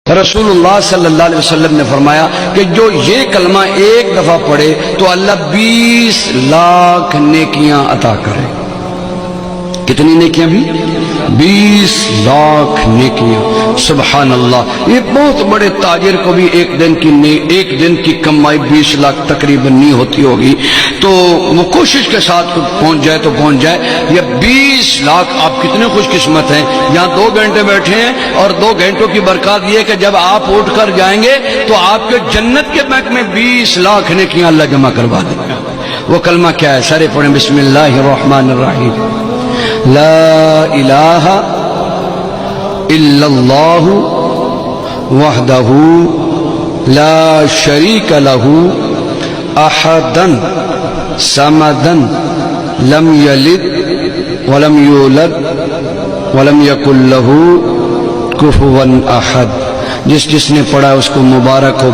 رسول اللہ صلی اللہ علیہ وسلم نے فرمایا کہ جو یہ کلمہ ایک دفعہ پڑھے تو اللہ 20 لاکھ نیکیاں عطا کرے۔ کتنی نیکیاں بھی؟ 20 لاکھ نیکیاں۔ سبحان اللہ، یہ بہت بڑے تاجر کو بھی ایک دن کی کمائی 20 لاکھ تقریباً نہیں ہوتی ہوگی، تو وہ کوشش کے ساتھ پہنچ جائے تو پہنچ جائے۔ یہ 20 لاکھ، آپ کتنے خوش قسمت ہیں، یہاں 2 گھنٹے بیٹھے ہیں اور 2 گھنٹوں کی برکات یہ کہ جب آپ اٹھ کر جائیں گے تو آپ کے جنت کے بینک میں 20 لاکھ نیکیاں اللہ جمع کروا دے گا۔ وہ کلمہ کیا ہے؟ سارے پڑھیں، بسم اللہ الرحمن الرحیم، لا الہ الا اللہ وحدہ لا شریک لہ احدا صمدا لم یلد ولم یولد ولم یکن لہ کفوا احد۔ جس نے پڑھا اس کو مبارک ہو۔